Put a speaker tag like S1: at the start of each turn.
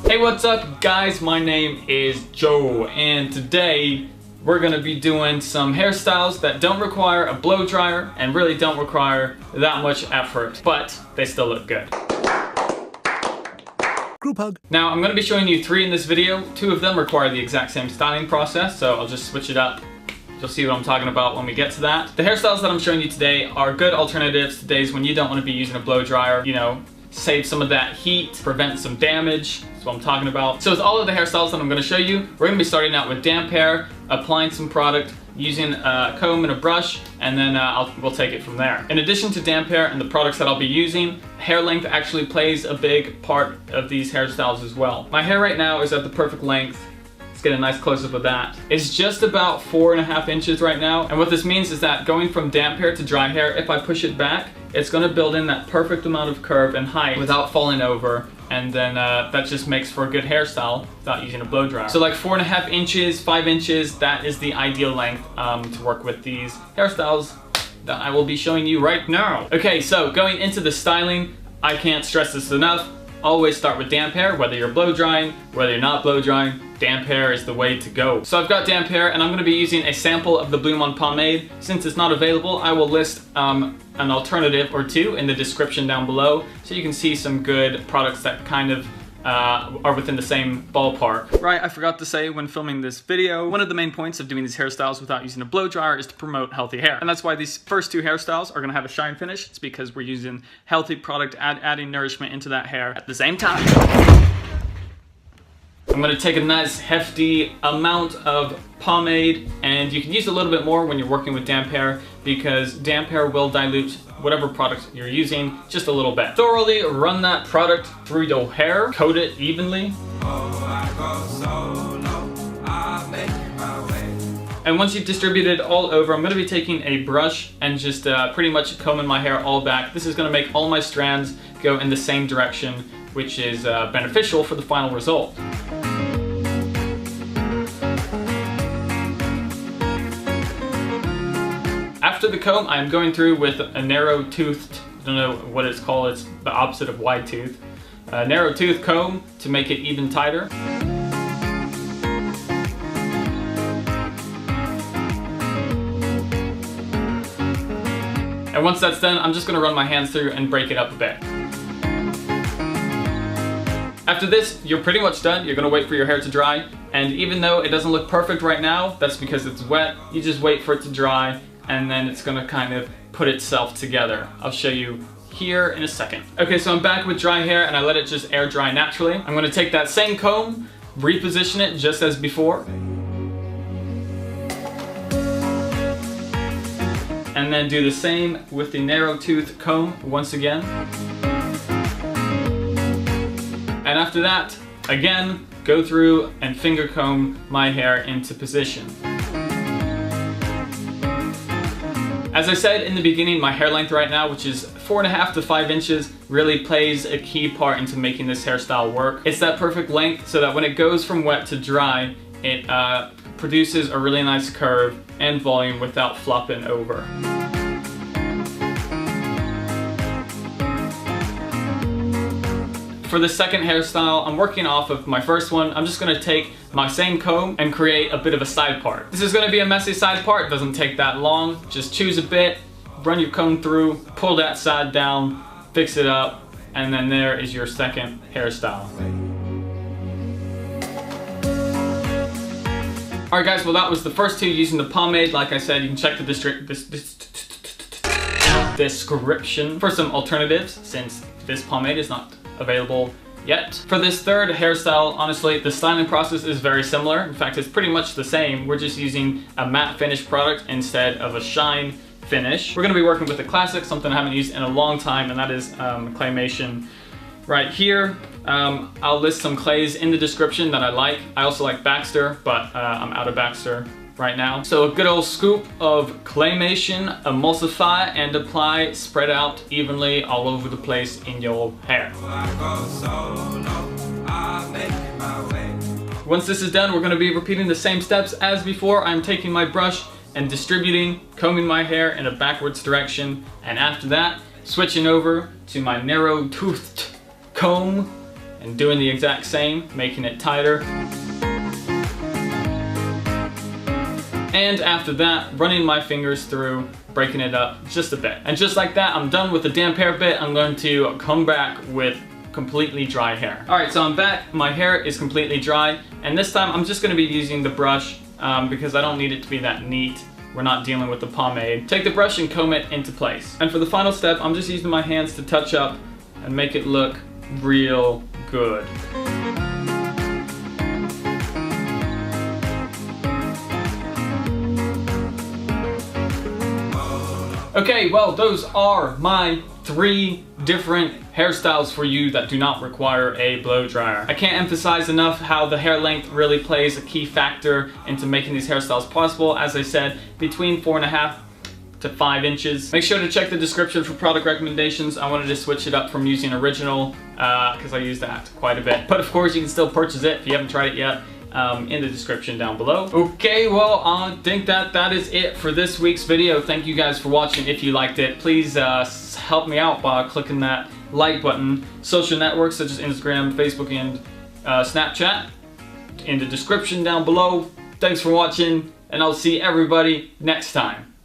S1: Hey, what's up guys? My name is Joe and today we're gonna be doing some hairstyles that don't require a blow dryer and really don't require that much effort, but they still look good. Group hug. Now I'm gonna be showing you 3 in this video. 2 of them require the exact same styling process, so I'll just switch it up. You'll see what I'm talking about when we get to that. The hairstyles that I'm showing you today are good alternatives to days when you don't want to be using a blow dryer, you know, save some of that heat, prevent some damage. That's what I'm talking about. So with all of the hairstyles that I'm going to show you, we're going to be starting out with damp hair, applying some product, using a comb and a brush, and then we'll take it from there. In addition to damp hair and the products that I'll be using, hair length actually plays a big part of these hairstyles as well. My hair right now is at the perfect length. Let's get a nice close-up of that. It's just about 4.5 inches right now, and what this means is that going from damp hair to dry hair, if I push it back, it's gonna build in that perfect amount of curve and height without falling over, and then that just makes for a good hairstyle without using a blow dryer. So like 4.5 inches, 5 inches, that is the ideal length to work with these hairstyles that I will be showing you right now. Okay, so going into the styling, I can't stress this enough. Always start with damp hair, whether you're blow drying, whether you're not blow drying, damp hair is the way to go. So I've got damp hair and I'm gonna be using a sample of the Bloom On pomade. Since it's not available, I will list an alternative or 2 in the description down below so you can see some good products that kind of are within the same ballpark. Right, I forgot to say when filming this video, one of the main points of doing these hairstyles without using a blow dryer is to promote healthy hair. And that's why these first 2 hairstyles are gonna have a shine finish. It's because we're using healthy product, adding nourishment into that hair at the same time. I'm gonna take a nice hefty amount of pomade, and you can use a little bit more when you're working with damp hair because damp hair will dilute whatever product you're using just a little bit. Thoroughly run that product through your hair, coat it evenly. And once you've distributed all over, I'm gonna be taking a brush and just pretty much combing my hair all back. This is gonna make all my strands go in the same direction, which is beneficial for the final result. After the comb, I'm going through with a narrow-toothed, I don't know what it's called, it's the opposite of wide tooth. A narrow-tooth comb to make it even tighter. And once that's done, I'm just gonna run my hands through and break it up a bit. After this, you're pretty much done. You're gonna wait for your hair to dry. And even though it doesn't look perfect right now, that's because it's wet. You just wait for it to dry, and then it's gonna kind of put itself together. I'll show you here in a second. Okay, so I'm back with dry hair and I let it just air dry naturally. I'm gonna take that same comb, reposition it just as before. And then do the same with the narrow tooth comb once again. And after that, again, go through and finger comb my hair into position. As I said in the beginning, my hair length right now, which is 4.5 to 5 inches, really plays a key part into making this hairstyle work. It's that perfect length so that when it goes from wet to dry, it produces a really nice curve and volume without flopping over. For the second hairstyle, I'm working off of my first one. I'm just gonna take my same comb and create a bit of a side part. This is gonna be a messy side part, it doesn't take that long. Just choose a bit, run your comb through, pull that side down, fix it up, and then there is your second hairstyle. Alright guys, well that was the first 2 using the pomade. Like I said, you can check the description for some alternatives since this pomade is not available yet. For this third hairstyle, honestly, the styling process is very similar. In fact, it's pretty much the same. We're just using a matte finish product instead of a shine finish. We're gonna be working with a classic, something I haven't used in a long time, and that is claymation. Right here, I'll list some clays in the description that I like. I also like Baxter, but I'm out of Baxter right now. So a good old scoop of claymation, emulsify and apply, spread out evenly all over the place in your hair. Once this is done, we're going to be repeating the same steps as before. I'm taking my brush and distributing, combing my hair in a backwards direction, and after that, switching over to my narrow-toothed comb and doing the exact same, making it tighter. And after that, running my fingers through, breaking it up just a bit. And just like that, I'm done with the damp hair bit. I'm going to come back with completely dry hair. Alright, so I'm back. My hair is completely dry. And this time, I'm just going to be using the brush because I don't need it to be that neat. We're not dealing with the pomade. Take the brush and comb it into place. And for the final step, I'm just using my hands to touch up and make it look real good. Okay, well, those are my 3 different hairstyles for you that do not require a blow dryer. I can't emphasize enough how the hair length really plays a key factor into making these hairstyles possible. As I said, between 4.5 to 5 inches. Make sure to check the description for product recommendations. I wanted to switch it up from using original because I use that quite a bit. But of course, you can still purchase it if you haven't tried it yet. In the description down below. Okay, well, I think that is it for this week's video. Thank you guys for watching. If you liked it, please help me out by clicking that like button. Social networks such as Instagram, Facebook, and Snapchat in the description down below. Thanks for watching, and I'll see everybody next time.